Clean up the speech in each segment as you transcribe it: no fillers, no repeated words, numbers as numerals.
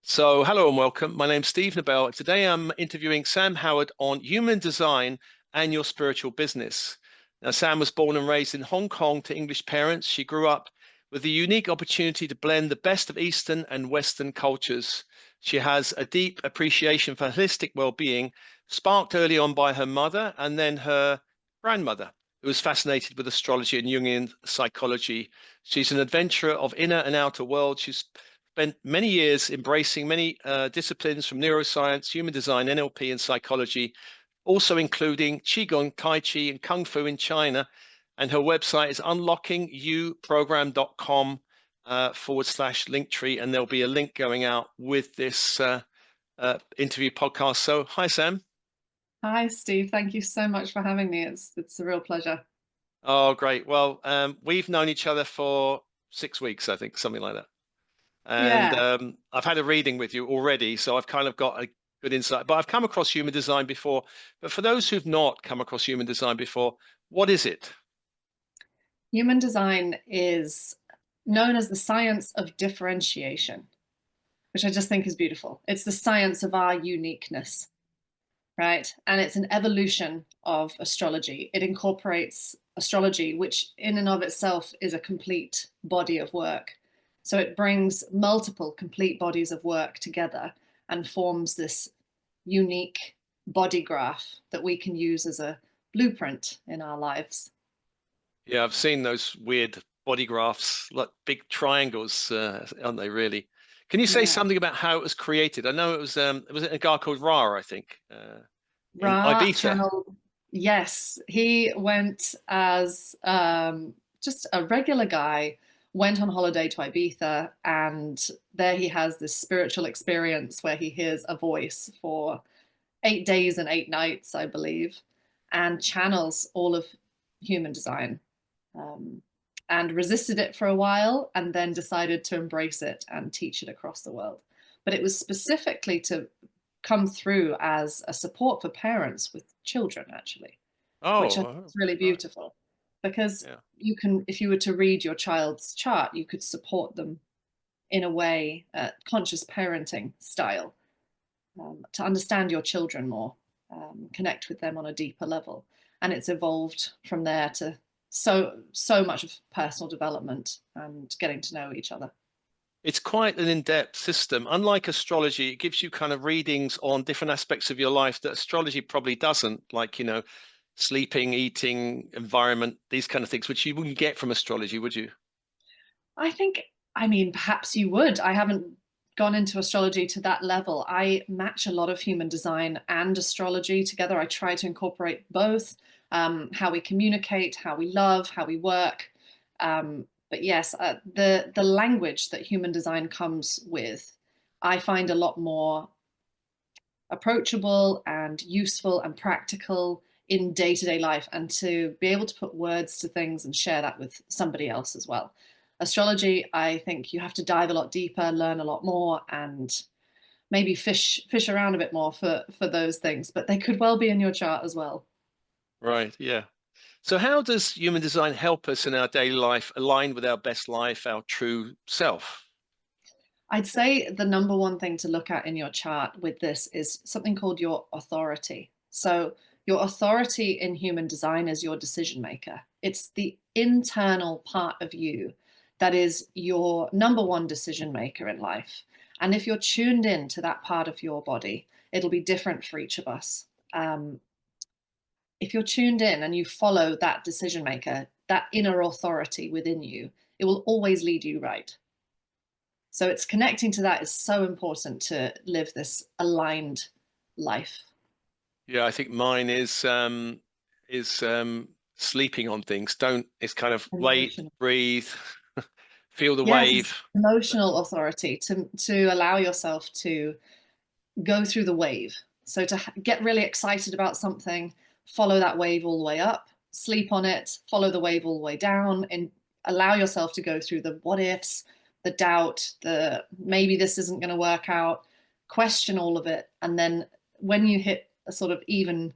So, hello and welcome. My name's Steve Nobel. Today I'm interviewing Sam Howard on human design and your spiritual business. Now, Sam was born and raised in Hong Kong to English parents. She grew up with the unique opportunity to blend the best of Eastern and Western cultures. She has a deep appreciation for holistic well-being, sparked early on by her mother and then her grandmother, who was fascinated with astrology and Jungian psychology. She's an adventurer of inner and outer world. She's spent many years embracing many disciplines from neuroscience, human design, NLP, and psychology, also including Qigong, Tai Chi, and Kung Fu in China. And her website is unlockingyouprogram.com /Linktree. And there'll be a link going out with this interview podcast. So, hi, Sam. Hi, Steve. Thank you so much for having me. It's a real pleasure. Oh, great. Well, we've known each other for 6 weeks, I think, something like that. And Yeah. I've had a reading with you already, so I've kind of got a good insight. But I've come across human design before. But for those who've not come across human design before, what is it? Human design is known as the science of differentiation, which I just think is beautiful. It's the science of our uniqueness, right? And it's an evolution of astrology. It incorporates astrology, which in and of itself is a complete body of work. So it brings multiple complete bodies of work together and forms this unique body graph that we can use as a blueprint in our lives. Yeah, I've seen those weird body graphs, like big triangles, aren't they, really? Can you say Yeah. something about how it was created? I know it was a guy called Ra, I think, in Ra Ibiza. channeled, yes, he went as just a regular guy, went on holiday to Ibiza, and there he has this spiritual experience where he hears a voice for 8 days and 8 nights, I believe, and channels all of human design. Um, and resisted it for a while and then decided to embrace it and teach it across the world. But it was specifically to come through as a support for parents with children, actually, which I think Oh, is really right. beautiful because Yeah. you can, if you were to read your child's chart, you could support them in a way, conscious parenting style, to understand your children more, connect with them on a deeper level. And it's evolved from there to so much of personal development and getting to know each other. It's quite an in-depth system. Unlike astrology, it gives you kind of readings on different aspects of your life that astrology probably doesn't, like, sleeping, eating, environment, these kind of things, which you wouldn't get from astrology, would you? I think, I mean, perhaps you would. I haven't gone into astrology to that level. I match a lot of human design and astrology together. I try to incorporate both, how we communicate, how we love, how we work. But yes, the language that human design comes with, I find a lot more approachable and useful and practical in day-to-day life, and to be able to put words to things and share that with somebody else as well. Astrology, I think you have to dive a lot deeper, learn a lot more, and maybe fish around a bit more for those things, but they could well be in your chart as well. Right, yeah. So how does human design help us in our daily life align with our best life, our true self? I'd say the number one thing to look at in your chart with this is something called your authority. So your authority in human design is your decision maker. It's the internal part of you that is your number one decision maker in life. And if you're tuned in to that part of your body, it'll be different for each of us. If you're tuned in and you follow that decision maker, that inner authority within you, it will always lead you right. So it's connecting to that is so important to live this aligned life. Yeah, I think mine is sleeping on things. Don't It's kind of wait, Emotional. breathe, feel the Yes, it's wave. emotional authority to allow yourself to go through the wave. So to get really excited about something, follow that wave all the way up, sleep on it, follow the wave all the way down, and allow yourself to go through the what ifs, the doubt, the maybe this isn't going to work out, question all of it. And then when you hit a sort of even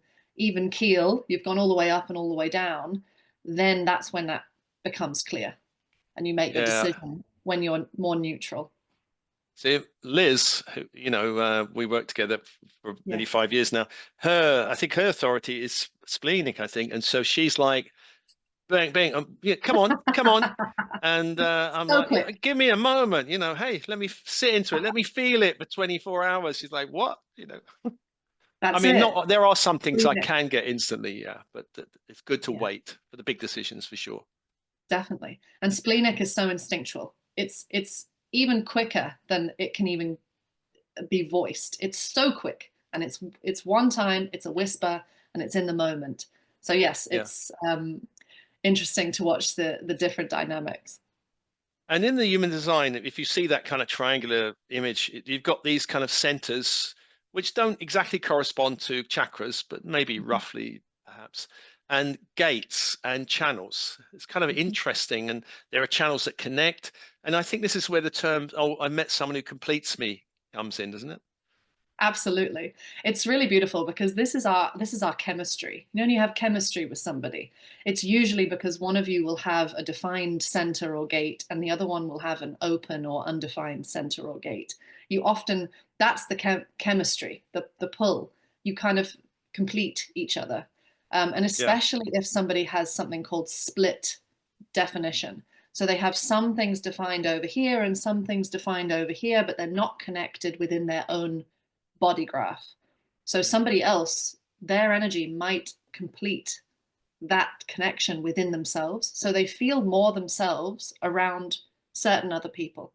keel, you've gone all the way up and all the way down, then that's when that becomes clear and you make the Yeah, decision when you're more neutral. See, Liz, who, we worked together for nearly Yes. 5 years now. I think her authority is splenic, I think. And so she's like, bang, bang, yeah, come on, come on. And I'm So like, yeah, quick. give me a moment, hey, let me sit into it. Let me feel it for 24 hours. She's like, what? I That's mean, it. not there are some things I Splenic, can get instantly, yeah, but it's good to yeah, wait for the big decisions for sure. definitely. And splenic is so instinctual. It's even quicker than it can even be voiced. It's so quick, and it's one time, it's a whisper, and it's in the moment. So yes, Yeah. it's interesting to watch the different dynamics. And in the human design, if you see that kind of triangular image, you've got these kind of centers, which don't exactly correspond to chakras, but maybe Mhm. roughly, perhaps, and gates and channels. It's kind of Mhm. interesting. And there are channels that connect. And I think this is where the term, oh, I met someone who completes me comes in, doesn't it? Absolutely. It's really beautiful because this is our chemistry. You know, when you have chemistry with somebody, it's usually because one of you will have a defined center or gate and the other one will have an open or undefined center or gate. You often that's the chemistry, the pull. You kind of complete each other. And Yeah. especially if somebody has something called split definition. So they have some things defined over here and some things defined over here, but they're not connected within their own body graph. So somebody else, their energy might complete that connection within themselves. So they feel more themselves around certain other people.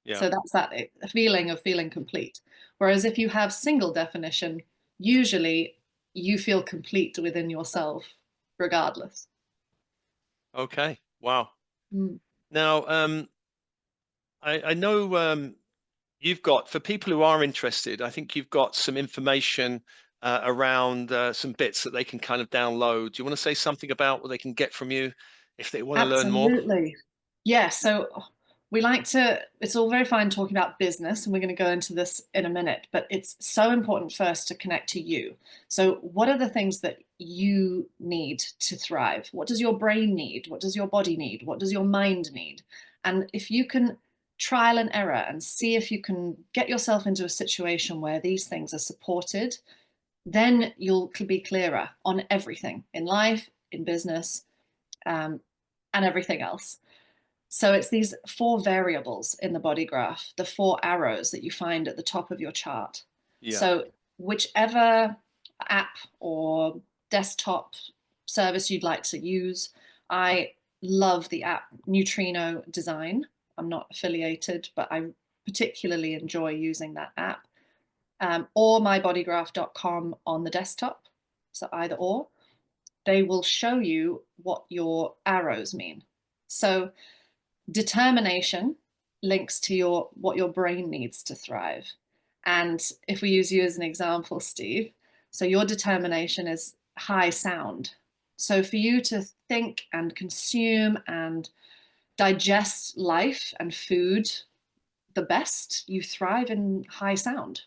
Yeah. So that's that feeling of feeling complete. Whereas if you have single definition, usually you feel complete within yourself regardless. Okay. Wow. Mm. Now, I know you've got, for people who are interested, I think you've got some information around some bits that they can kind of download. Do you want to say something about what they can get from you if they want to learn more? Absolutely. Yeah, so we like to, it's all very fine talking about business, and we're going to go into this in a minute, but it's so important first to connect to you. So, what are the things that you need to thrive? What does your brain need? What does your body need? What does your mind need? And if you can trial and error and see if you can get yourself into a situation where these things are supported, then you'll be clearer on everything in life, in business, um, and everything else. So it's these four variables in the body graph, the four arrows that you find at the top of your chart. Yeah. So whichever app or desktop service you'd like to use, I love the app Neutrino Design. I'm not affiliated, but I particularly enjoy using that app. Or mybodygraph.com on the desktop. So either or, they will show you what your arrows mean. So determination links to your what your brain needs to thrive. And if we use you as an example, Steve, so your determination is high sound. So for you to think and consume and digest life and food the best, you thrive in high sound.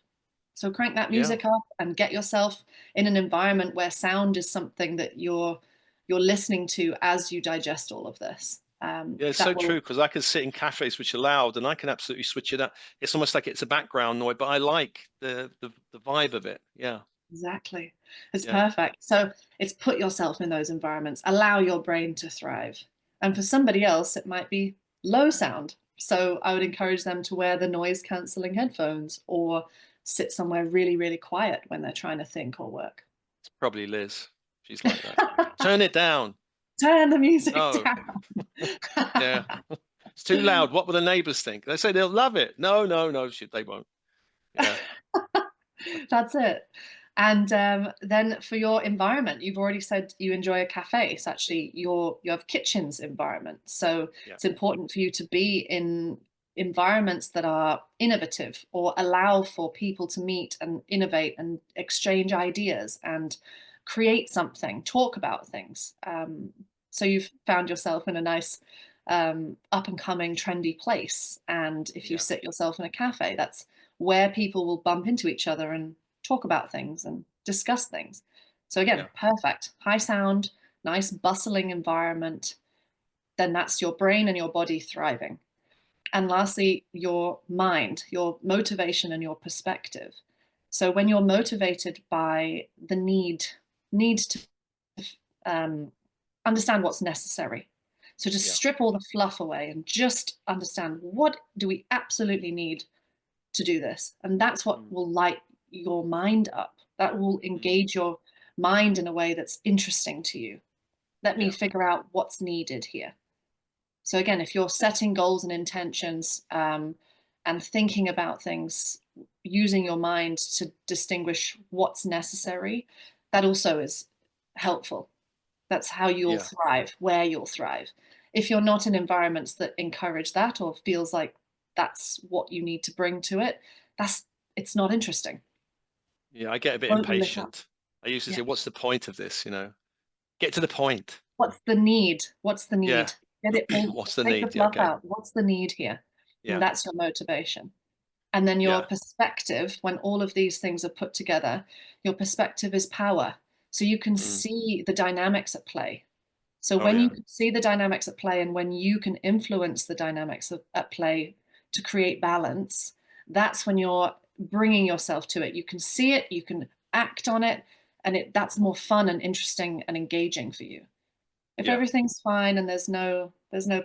So crank that Yeah. music up and get yourself in an environment where sound is something that you're listening to as you digest all of this. Yeah, it's so That true will because I can sit in cafes which are loud and I can absolutely switch it up. It's almost like it's a background noise, but I like the vibe of it. Yeah. exactly. It's Yeah. perfect. So it's put yourself in those environments, allow your brain to thrive. And for somebody else, it might be low sound. So I would encourage them to wear the noise cancelling headphones or sit somewhere really, really quiet when they're trying to think or work. It's probably Liz. She's like that. Turn it down. Turn the music No. down. Yeah. It's too loud. What will the neighbors think? They say they'll love it. No, no, no, shit, they won't. Yeah. That's it. And then for your environment, you've already said you enjoy a cafe. It's actually you have kitchens environment. So Yeah. it's important for you to be in environments that are innovative or allow for people to meet and innovate and exchange ideas and create something, talk about things. So you've found yourself in a nice up and coming trendy place. And if you Yeah. sit yourself in a cafe, that's where people will bump into each other and talk about things and discuss things. So again, Yeah. perfect. High sound, nice bustling environment. Then that's your brain and your body thriving. And lastly, your mind, your motivation and your perspective. So when you're motivated by the need to understand what's necessary. So just Yeah. strip all the fluff away and just understand, what do we absolutely need to do this? And that's what Mm, will light your mind up. That will mm, engage your mind in a way that's interesting to you. Let me yeah. figure out what's needed here. So again, if you're setting goals and intentions, and thinking about things using your mind to distinguish what's necessary, that also is helpful. That's how you'll Yeah. thrive, where you'll thrive. If you're not in environments that encourage that, or feels like that's what you need to bring to it, that's it's not interesting. Yeah. I get a bit Won't be lit up. impatient. I used to Yeah. say, what's the point of this? Get to the point. What's the need? What's the Yeah. need? Get it all, What's the take the need? Yeah. fluff Okay. out. What's the need here? And Yeah. that's your motivation. And then your Yeah. perspective, when all of these things are put together, your perspective is power. So you can Mm. see the dynamics at play. So Oh, when you yeah. can see the dynamics at play, and when you can influence the dynamics at play to create balance, that's when you're bringing yourself to it. You can see it, you can act on it, and that's more fun and interesting and engaging for you. If Yeah. everything's fine and there's no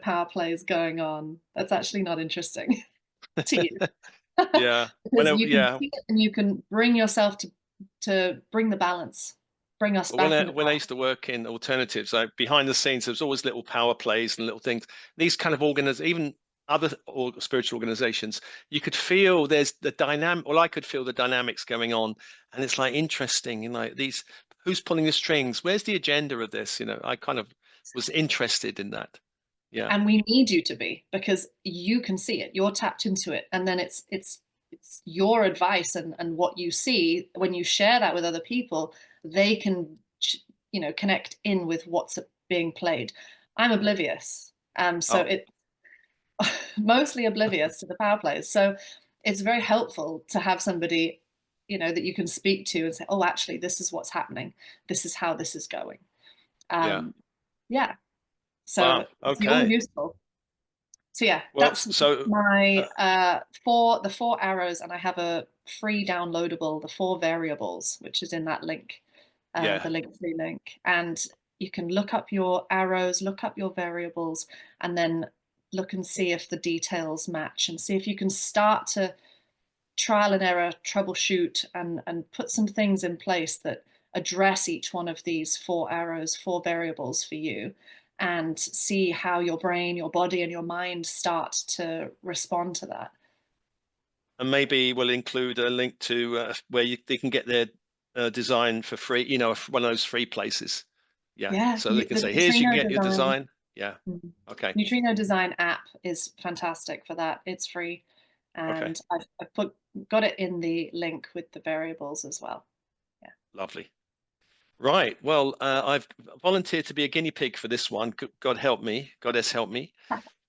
power plays going on, that's actually not interesting to you. Yeah. Because you can Yeah. see it and you can bring yourself to bring the balance, bring us Well, when back I, into when I balance. used to work in alternatives, like behind the scenes, there's always little power plays and little things. These kind of even other spiritual organizations, you could feel there's the dynamic, well, I could feel the dynamics going on, and it's like interesting, like these, who's pulling the strings? Where's the agenda of this? I kind of was interested in that. Yeah. And we need you to be, because you can see it. You're tapped into it. And then it's your advice and what you see when you share that with other people, they can connect in with what's being played. I'm oblivious. So Oh, it mostly oblivious to the power plays. So it's very helpful to have somebody, that you can speak to and say, oh, actually, this is what's happening. This is how this is going. yeah. Um, yeah. So Wow. it's all Okay. useful. So yeah, Well, that's so my uh, four arrows, and I have a free downloadable, the four variables, which is in that link, yeah. the Linktree link, and you can look up your arrows, look up your variables, and then look and see if the details match, and see if you can start to trial and error, troubleshoot, and put some things in place that address each one of these four arrows, four variables for you, and see how your brain, your body, and your mind start to respond to that. And maybe we'll include a link to where they can get their design for free, one of those free places. Yeah. Yeah, So they can the say, here's, you can neutrino get your design, design. Yeah. Okay. neutrino design app is fantastic for that. It's free, Okay. and I've got it in the link with the variables as well. Yeah. Lovely. Right. Well, I've volunteered to be a guinea pig for this one. God help me. Goddess help me.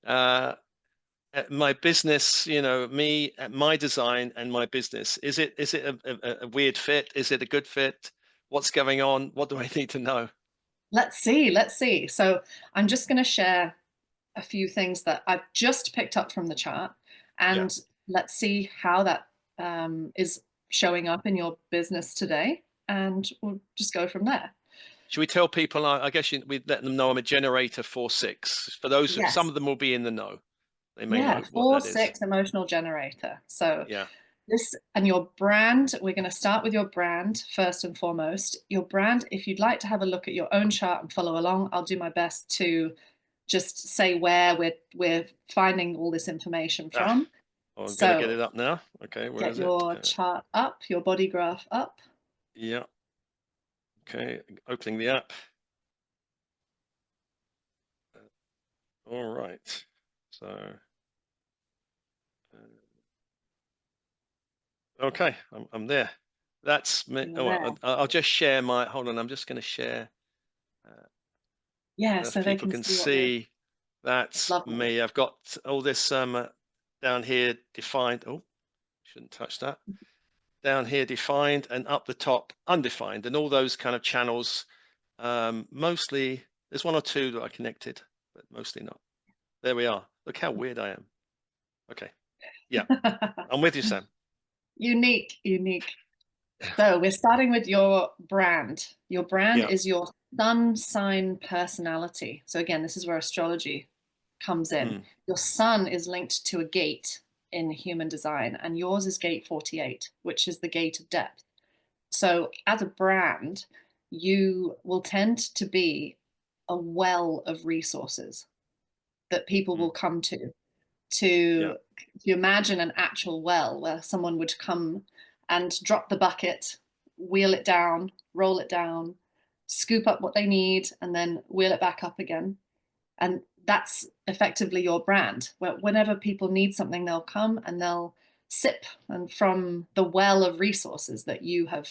Uh, my business, my design and my business. Is it a weird fit? Is it a good fit? What's going on? What do I need to know? Let's see. Let's see. So I'm just going to share a few things that I've just picked up from the chart, Yeah. and let's see how that is showing up in your business today, and we'll just go from there. Should we tell people? I guess we let them know I'm a generator 4/6. For those, some Yes. of them will be in the know. They may Yeah, know what four, that is. six emotional generator. So Yeah. this and your brand, we're going to start with your brand first and foremost. Your brand, if you'd like to have a look at your own chart and follow along, I'll do my best to just say where we're finding all this information Ah, from. I'm gonna get So it up now. Okay, where get is it? your chart up, your body graph up. Yeah. Okay. Opening the app. All right. So, okay, I'm there. That's me. You're Oh, there. I'll just share my. Hold on. I'm just going to share. Yeah, If so they people can can see what we're see, that's lovely. me. I've got all this down here defined. Oh, shouldn't touch that. Down here defined, and up the top undefined, and all those kind of channels. Mostly, there's one or two that I connected, but mostly not. There we are. Look how weird I am. Okay. Yeah. I'm with you, Sam. Unique, unique. So we're starting with your brand. Your brand Yeah. is your sun sign personality. So again, this is where astrology comes in. Mm. Your sun is linked to a gate in human design, and yours is gate 48, which is the gate of depth. So as a brand, you will tend to be a well of resources that people will Mm. come Yeah. to imagine an actual well where someone would come and drop the bucket, wheel it down, roll it down, scoop up what they need, and then wheel it back up again. And that's effectively your brand. Whenever people need something, they'll come and they'll sip and from the well of resources that you have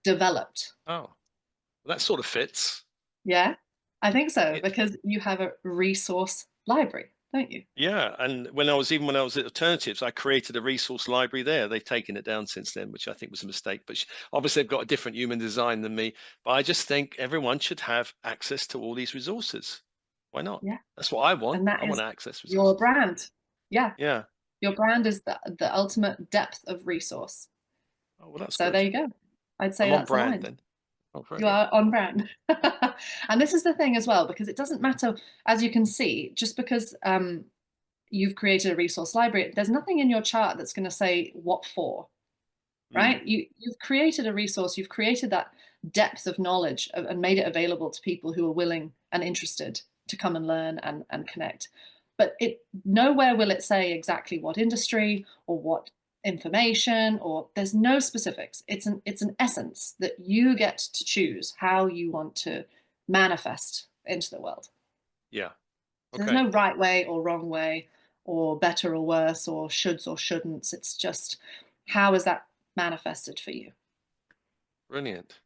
developed. Oh, well, that sort of fits. Yeah, I think so It, because you have a resource library, don't you? yeah. And when I was at Alternatives, I created a resource library there. They've taken it down since then, which I think was a mistake. But obviously, they've got a different human design than me. But I just think everyone should have access to all these resources. Why not? Yeah. That's what I want. And that I want is to access your resources. brand. Yeah. Yeah. Your brand is the ultimate depth of resource. Oh, well, that's So there good. you go. I'd say I'm on that's brand aligned. then. Oh, very You good. are on brand. And this is the thing as well, because it doesn't matter, as you can see, just because you've created a resource library, there's nothing in your chart that's going to say what for, Mm. right? You've created a resource, you've created that depth of knowledge and made it available to people who are willing and interested to come and learn and connect. But it nowhere will it say exactly what industry or what information, or there's no specifics. It's an essence that you get to choose how you want to manifest into the world. Yeah. So there's Okay. no right way or wrong way or better or worse or shoulds or shouldn'ts. It's just how is that manifested for you? Brilliant.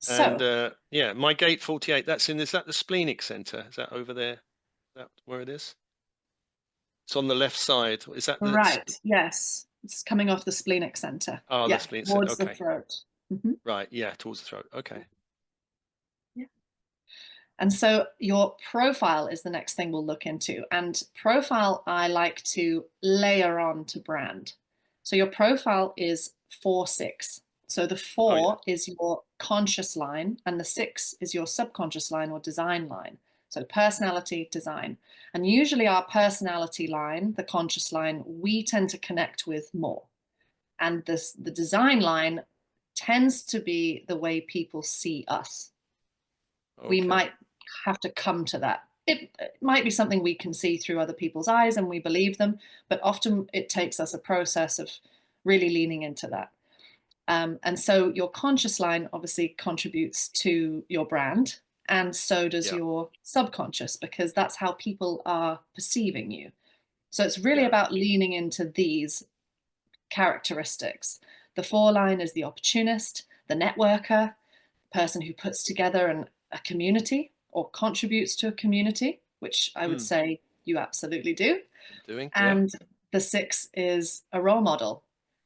And So, yeah, my gate 48, is that the splenic center? Is that over there? Is that where it is? It's on the left side. Is that right, yes, it's coming off the splenic center. oh, the Yeah, splenic center. towards the Okay. throat. Hmm. Right. Yeah, towards the throat. Okay. Yeah. And so your profile is the next thing we'll look into. And profile, I like to layer on to brand. So your profile is 4-6. So the Oh, yeah. 4 is your conscious line, and the 6 is your subconscious line or design line. So personality, design. And usually our personality line, the conscious line, we tend to connect with more. And the design line tends to be the way people see us. We Okay. might have to come to that. It might be something we can see through other people's eyes and we believe them, but often it takes us a process of really leaning into that. And so your conscious line obviously contributes to your brand, and so does Yeah. your subconscious, because that's how people are perceiving you. So it's really Yeah. about leaning into these characteristics. The 4 line is the opportunist, the networker, the person who puts together a community or contributes to a community, which I would Hmm. say you absolutely do. I'm doing. Yeah. And the 6 is a role model.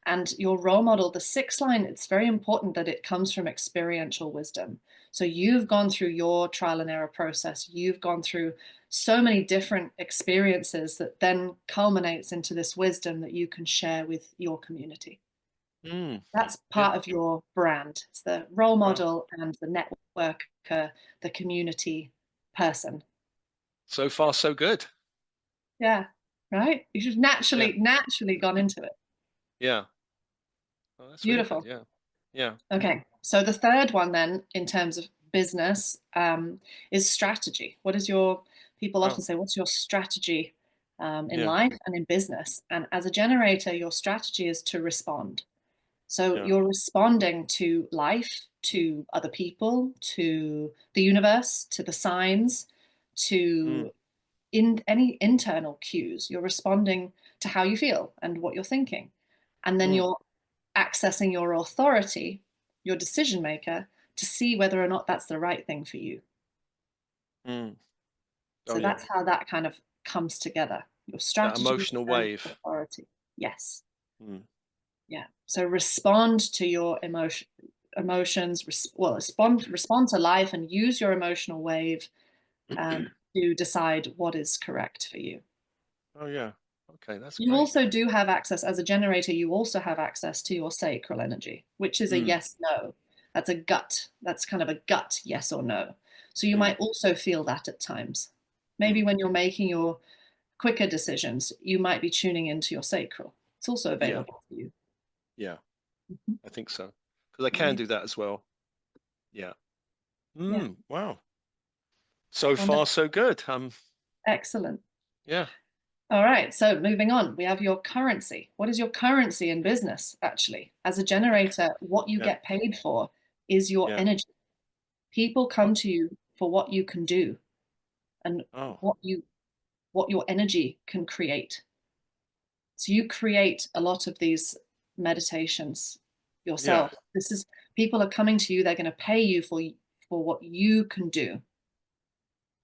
And your role model, the 6 line, it's very important that it comes from experiential wisdom. So you've gone through your trial and error process. You've gone through so many different experiences that then culminates into this wisdom that you can share with your community. Mm. That's Yeah. part of your brand. It's the role Wow. model and the networker, the community person. So far, so good. Yeah, right? You should Yeah. naturally gone into it. Yeah. Oh, that's really good. Beautiful. Yeah. Yeah. Okay, so the third one then, in terms of business, is strategy. What is your, people Oh, often say, what's your strategy in yeah. life and in business? And as a generator, your strategy is to respond. So Yeah. you're responding to life, to other people, to the universe, to the signs, Mm. to in any internal cues. You're responding to how you feel and what you're thinking. And then Mm. you're accessing your authority, your decision maker, to see whether or not that's the right thing for you. Mm. Oh, So yeah. that's how that kind of comes together. Your That strategy emotional and wave. authority. Yes. Mm. Yeah. So respond to your emotions. Respond to life and use your emotional wave to decide what is correct for you. Oh, yeah. Okay, that's You great. also do have access as a generator, you also have access to your sacral energy, which is a Mm, yes, no. That's a gut. That's kind of a gut yes or no. So you mm, might also feel that at times. Maybe mm. when you're making your quicker decisions, you might be tuning into your sacral. It's also Yeah, available for you. yeah, Mhm. I think so. Because I can Right. do that as well. Yeah. Yeah. Wow. So far, Wonderful. so good. Excellent. Yeah, All right. So moving on, we have your currency. What is your currency in business, actually? As a generator, what you yeah, get paid for is your yeah. energy. People Oh, come to you for what you can do and oh, what your energy can create. So you create a lot of these meditations yeah, yourself. This is people are coming to you, they're going to pay you for what you can do.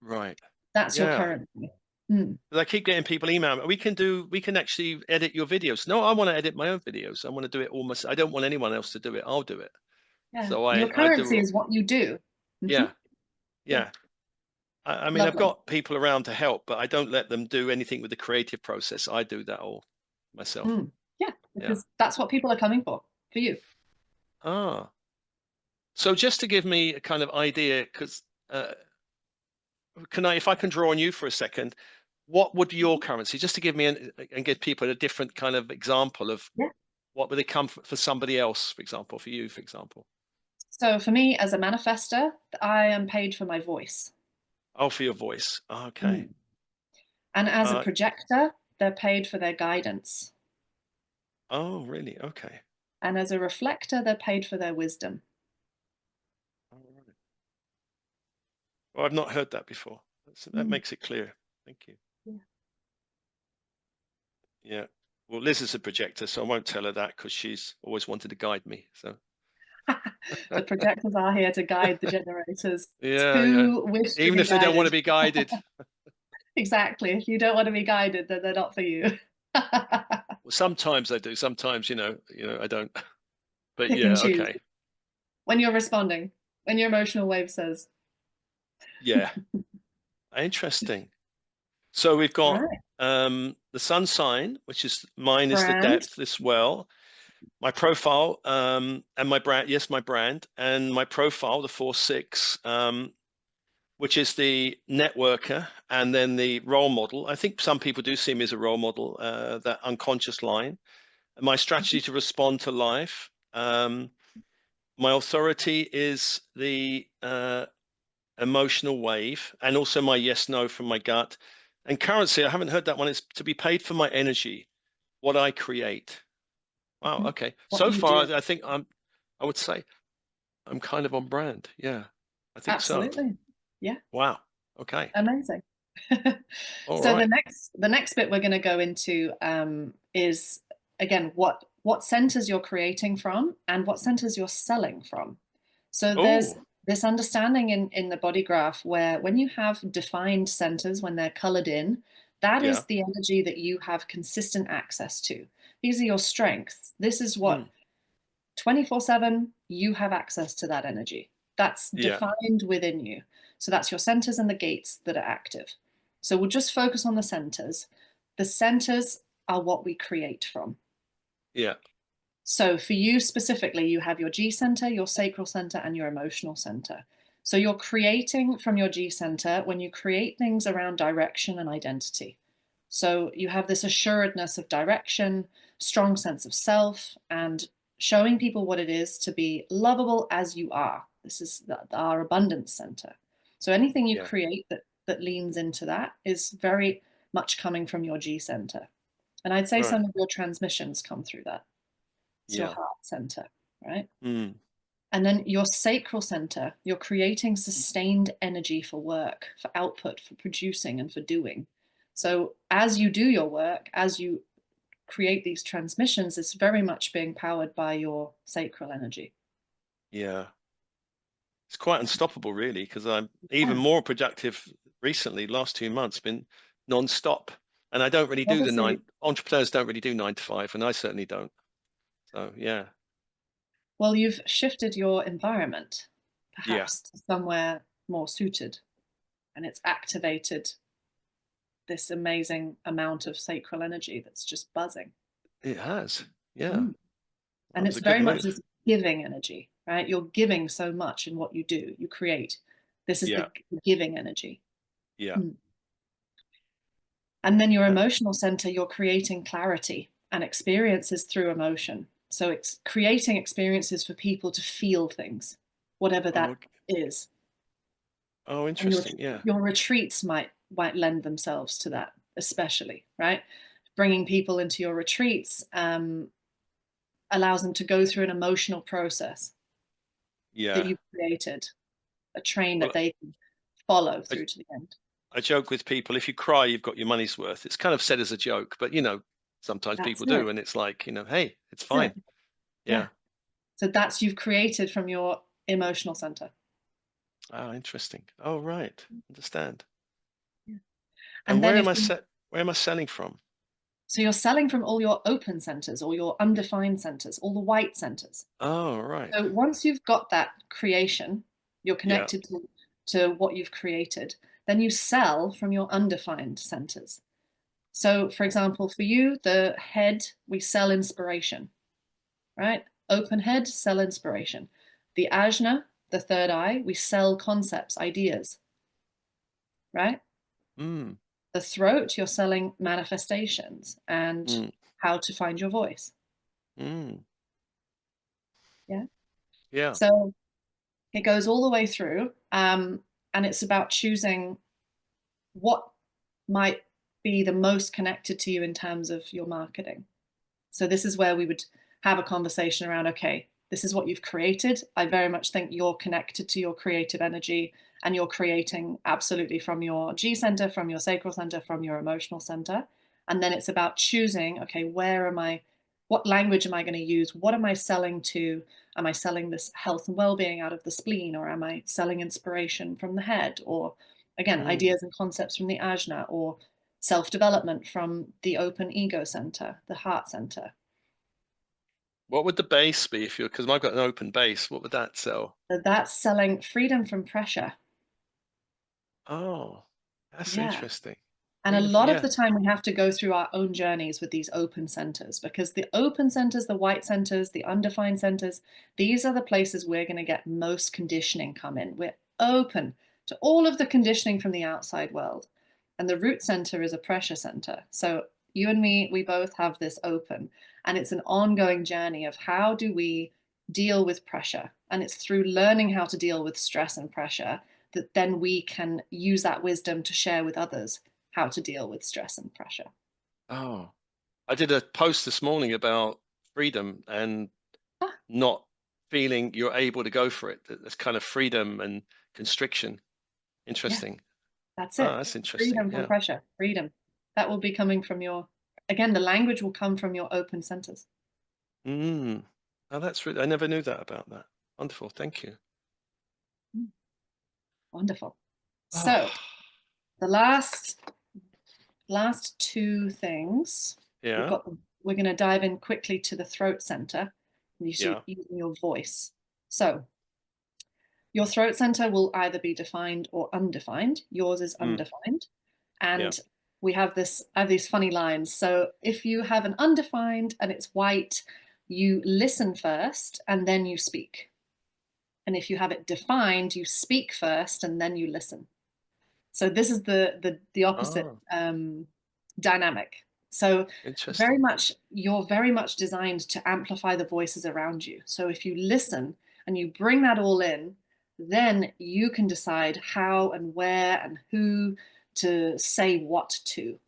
right. That's your Yeah. currency. Mm, 'Cause I keep getting people email me. We can actually edit your videos. No, I want to edit my own videos. I want to do it almost. I don't want anyone else to do it. I'll do it. yeah. So Your I currency do. is what you do. Yeah, Yeah. yeah. I mean, I've Lovely. got people around to help, but I don't let them do anything with the creative process. I do that all myself. Mm. Yeah, Yeah. because that's what people are coming for you. Ah. So just to give me a kind of idea, because uh, if I can draw on you for a second, what would your Mhm. currency, just to give me and give people a different kind of example of Yeah. what would they come for somebody else, for example, for you, for example. So for me as a manifester, I am paid for my voice. Oh, for your voice. Okay. Mm. And as a Uh, projector, they're paid for their guidance. oh, really? Okay. And as a reflector, they're paid for their wisdom. All right. Well, I've not heard that before. That Mm. makes it clear. Thank you. Yeah. Yeah. Well, Liz is a projector, so I won't tell her that because she's always wanted to guide me. So, The projectors are here to guide the generators yeah, yeah. who wish to Even be if they don't want to guided. be guided. Exactly. If you don't want to be guided, then they're not for you. Well, sometimes I do. Sometimes, I don't. But Pick and yeah, choose okay. when you're responding, when your emotional wave says, Yeah. Interesting. So we've got right, the sun sign, which is mine is the brand. depth as well. My profile and my brand, yes, my brand and my profile, the 4-6, which is the networker and then the role model. I think some people do see me as a role model, that unconscious line. My strategy to respond to life. My authority is the emotional wave, and also my yes no from my gut. And currency, I haven't heard that one. It's to be paid for my energy, what I create. Wow. Mhm. Okay. What So you far, do. I think I would say I'm kind of on brand. Yeah, I think so. Absolutely. Yeah. Wow. Okay. Amazing. All So right. the next bit we're going to go into is again what centers you're creating from and what centers you're selling from. So there's Oh, this understanding in the body graph where when you have defined centers, when they're colored in, that yeah. is the energy that you have consistent access to. These are your strengths. This is what Mm, 24/7 you have access to that energy. That's yeah. defined within you. So that's your centers and the gates that are active. So we'll just focus on the centers. The centers are what we create from. Yeah. So for you specifically, you have your G center, your sacral center, and your emotional center. So you're creating from your G center when you create things around direction and identity. So you have this assuredness of direction, strong sense of self, and showing people what it is to be lovable as you are. This is our abundance center. So anything you Yeah. create that leans into that is very much coming from your G center. And I'd say Right. some of your transmissions come through that. It's your Yeah. heart center, right? Mm, And then your sacral center, you're creating sustained energy for work, for output, for producing, and for doing. So as you do your work, as you create these transmissions, it's very much being powered by your sacral energy. yeah. It's quite unstoppable, really, because I'm even Yeah. more productive recently. Last 2 months been non-stop, and I don't really do the Obviously, nine. Entrepreneurs don't really do 9 to 5, and I certainly don't. So yeah, well, you've shifted your environment, yeah, perhaps to somewhere more suited, and it's activated this amazing amount of sacral energy that's just buzzing. It has. Yeah. Mm. That And was it's a good very much move. this giving energy, right? You're giving so much in what you do, you create. This is Yeah. the giving energy. Yeah. Mm. And then your Uh, emotional center, you're creating clarity and experiences through emotion. So it's creating experiences for people to feel things, whatever oh, that is. oh, And interesting. Yeah. your retreats might lend themselves to that, especially, right? Bringing people into your retreats allows them to go through an emotional process that Yeah. you've created, a train that Well, they can follow I, through to the end. I joke with people, if you cry, you've got your money's worth. It's kind of said as a joke, but sometimes That's people do. it. And it's like, hey, it's That's fine. it. Yeah. Yeah. So that's you've created from your emotional center. Oh, interesting. Oh, right. Understand. Yeah. And And then if you, where am I selling from? so you're selling from all your open centers or your undefined centers, all the white centers. Oh, right. So once you've got that creation, you're Yeah. connected to what you've created, then you sell from your undefined centers. So, for example, for you, the head, we sell inspiration, right? Open head, sell inspiration. The ajna, the third eye, we sell concepts, ideas, right? Mm, The throat, you're selling manifestations and mm, how to find your voice. mm. Yeah. Yeah. So it goes all the way through. And it's about choosing what might be the most connected to you in terms of your marketing. So this is where we would have a conversation around, okay, this is what you've created. I very much think you're connected to your creative energy and you're creating absolutely from your G center, from your sacral center, from your emotional center. And then it's about choosing, okay, what language am I going to use? What am I selling to? Am I selling this health and well-being out of the spleen, or am I selling inspiration from the head? Or again, Mm. ideas and concepts from the ajna, or self-development from the open ego center, the heart center. What would the base be if because I've got an open base, what would that sell? So that's selling freedom from pressure. Oh, that's Yeah. interesting. And a Freedom from, lot of yeah. the time we have to go through our own journeys with these open centers, because the open centers, the white centers, the undefined centers, these are the places we're going to get most conditioning come in. We're open to all of the conditioning from the outside world. And the root center is a pressure center. So you and me, we both have this open. And it's an ongoing journey of how do we deal with pressure. And it's through learning how to deal with stress and pressure that then we can use that wisdom to share with others how to deal with stress and pressure. Oh, I did a post this morning about freedom and Ah, not feeling you're able to go for it. That's kind of freedom and constriction. yeah, Interesting. that's Oh, it. that's interesting. Freedom from Yeah. pressure, freedom. That will be coming from again, the language will come from your open centers. Mm. Oh, that's really, I never knew that about that. Wonderful. Thank you. Mm, wonderful. So Oh, the last two things we've yeah. got. We're going to dive in quickly to the throat center, Yeah. using your voice. So your throat center will either be defined or undefined. Yours is Mm. undefined. Yeah. And I have these funny lines. So if you have an undefined and it's white, you listen first and then you speak. And if you have it defined, you speak first and then you listen. So this is the opposite Oh, dynamic. So interesting. you're very much designed to amplify the voices around you. So if you listen and you bring that all in, then you can decide how and where and who to say what to.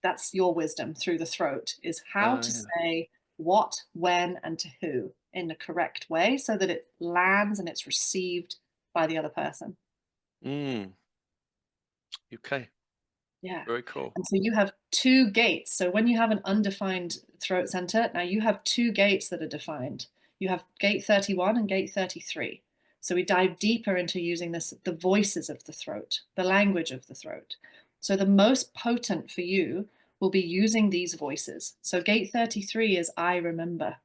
That's your wisdom through the throat, is how to Yeah. say what, when, and to who in the correct way so that it lands and it's received by the other person. Mm. Okay. Yeah. Very cool. And so you have two gates. So when you have an undefined throat center, now you have two gates that are defined. You have gate 31 and gate 33. So we dive deeper into using the voices of the throat, the language of the throat. So the most potent for you will be using these voices. So gate 33 is I remember.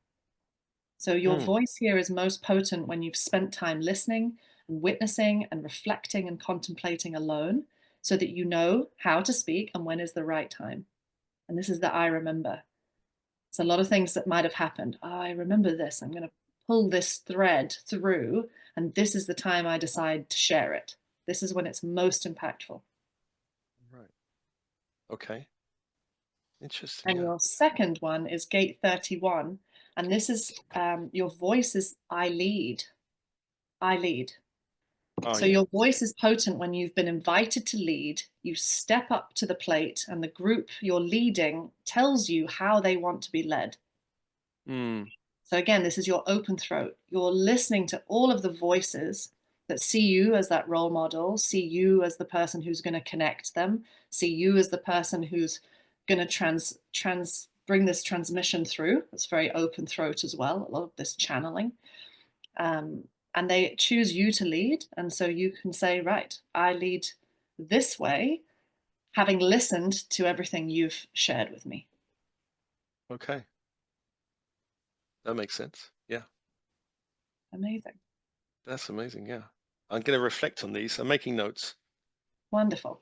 So your Mm. voice here is most potent when you've spent time listening and witnessing and reflecting and contemplating alone. so that you know how to speak and when is the right time. And this is the I remember. It's a lot of things that might have happened. Oh, I remember this. I'm going to pull this thread through, and this is the time I decide to share it. This is when it's most impactful. Right. Okay. Interesting. And Yeah. your second one is gate 31. And this is your voice is I lead. I lead. Oh, So yeah. your voice is potent when you've been invited to lead. You step up to the plate, and the group you're leading tells you how they want to be led. Mm. So again, this is your open throat. You're listening to all of the voices that see you as that role model, see you as the person who's going to connect them, see you as the person who's going to bring this transmission through. It's very open throat as well, a lot of this channeling. And they choose you to lead. And so you can say, right, I lead this way, having listened to everything you've shared with me. Okay. That makes sense. Yeah. Amazing. That's amazing. Yeah. I'm going to reflect on these. I'm making notes. Wonderful.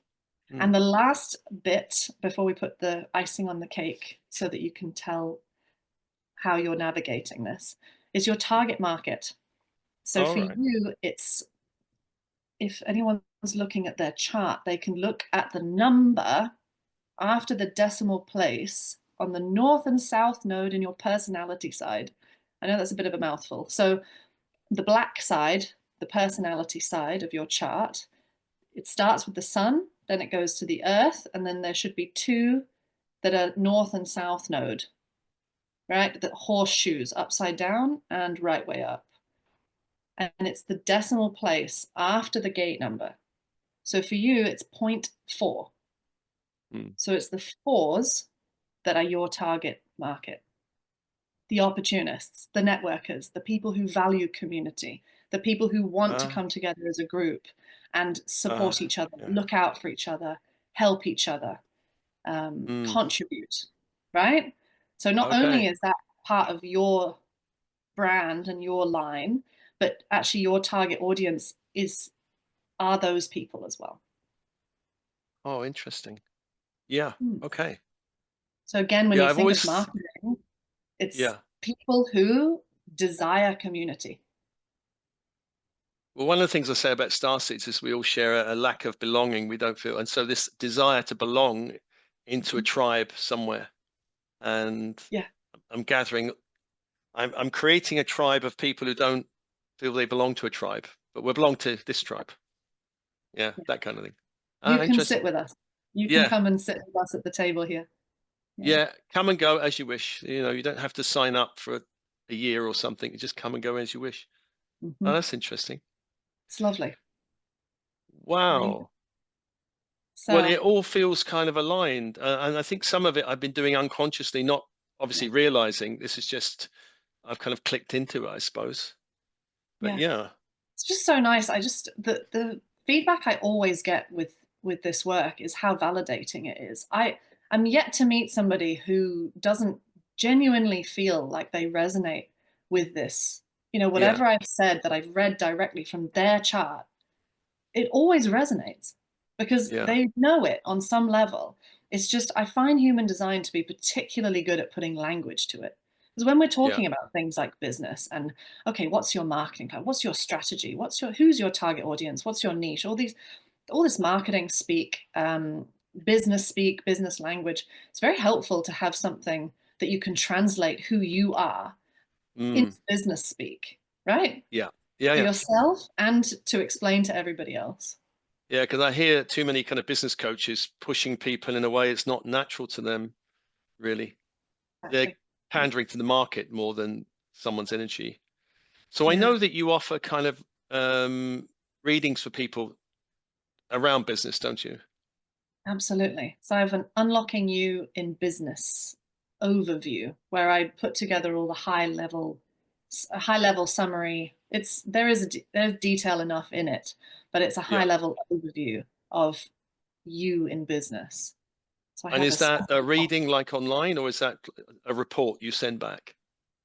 And Mm. the last bit before we put the icing on the cake so that you can tell how you're navigating this is your target market. So All for right. you, it's if anyone's looking at their chart, they can look at the number after the decimal place on the north and south node in your personality side. I know that's a bit of a mouthful. So the black side, the personality side of your chart, it starts with the sun, then it goes to the earth, and then there should be two that are north and south node, right? The horseshoes, upside down and right way up. And it's the decimal place after the gate number. So for you, it's 0.4. Mm. So it's the fours that are your target market. The opportunists, the networkers, the people who value community, the people who want to Ah, come together as a group and support ah, each other, yeah. look out for each other, help each other, Mm. contribute, right? So not only Okay. is that part of your brand and your line, but actually your target audience is are those people as well. Oh, interesting. Yeah. Hmm. Okay. So again, when Yeah, you I've think of always, marketing, it's yeah. people who desire community. Well, one of the things I say about star seeds is we all share a lack of belonging. We don't feel, and so this desire to belong into a Mhm. tribe somewhere. And Yeah, I'm gathering, I'm creating a tribe of people who don't feel they belong to a tribe, but we belong to this tribe. Yeah, yeah. that kind of thing. You Ah, can sit interesting. with us. You can Yeah, come and sit with us at the table here. Yeah. yeah. Come and go as you wish. You don't have to sign up for a year or something. You just come and go as you wish. Oh, Hmm. that's interesting. It's lovely. Amazing. Wow. Well, So it all feels kind of aligned, and I think some of it I've been doing unconsciously, not yeah, obviously realizing. This is just I've kind of clicked into it, I suppose. But yeah. yeah, It's just so nice. I just the feedback I always get with this work is how validating it is. I'm yet to meet somebody who doesn't genuinely feel like they resonate with this. You know, yeah, whatever I've said that I've read directly from their chart, it always resonates because yeah, they know it on some level. It's just I find human design to be particularly good at putting language to it. Because when we're yeah. talking about things like business and okay, what's your marketing plan? What's your strategy? Who's your target audience? What's your niche? All this marketing speak, business language. It's very helpful to have something that you can translate who you are Mm, into business speak, right? yeah, yeah, For yeah, yourself and to explain to everybody else. yeah. Because I hear too many kind of business coaches pushing people in a way it's not natural to them. Really, they're Exactly. Yeah. pandering to the market more than someone's energy. So I Yeah, know that you offer kind of readings for people around business, don't you? absolutely. So I have an unlocking you in business overview where I put together all the high level summary. There's detail enough in it, but it's a high Yeah. level overview of you in business. So I And have a is that a special, reading like online or is that a report you send back?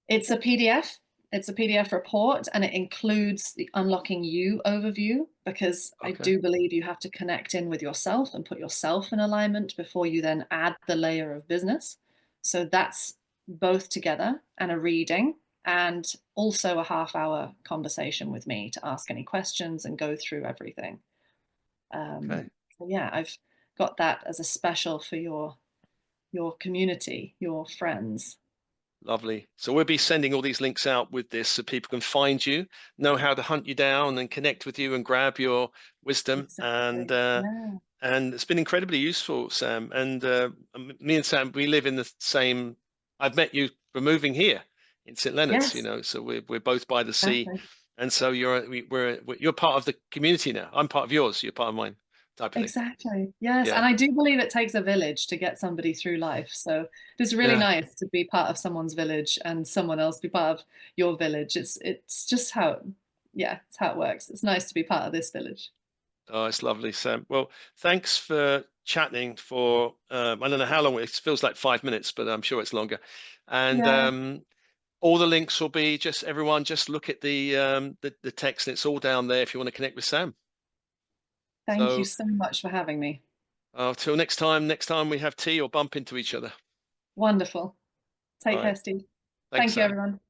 it's a PDF. It's a PDF report, and it includes the Unlocking You overview, because I Okay. do believe you have to connect in with yourself and put yourself in alignment before you then add the layer of business. So that's both together, and a reading, and also a half-hour conversation with me to ask any questions and go through everything. Okay. So yeah, I've got that as a special for your community, your friends. Lovely. So we'll be sending all these links out with this so people can find you, know how to hunt you down and connect with you and grab your wisdom. Exactly. Yeah. And it's been incredibly useful, Sam. And me and Sam, we live in the same. I've met you for moving here in St. Leonard's, Yes, so we're both by the sea, exactly. and so you're part of the community now. I'm part of yours. You're part of mine, type of thing. Exactly. Yes, Yeah, and I do believe it takes a village to get somebody through life. So it's really yeah. nice to be part of someone's village and someone else be part of your village. It's just how, yeah, it's how it works. It's nice to be part of this village. Oh, it's lovely, Sam. Well, thanks for chatting for I don't know how long. It feels like 5 minutes, but I'm sure it's longer. And Yeah. all the links will be just everyone just look at the text, and it's all down there if you want to connect with Sam. Thank you So so much for having me. till next time we have tea or bump into each other. Wonderful. All Take care, right. Steve. Thanks, Thank you, Sam. everyone.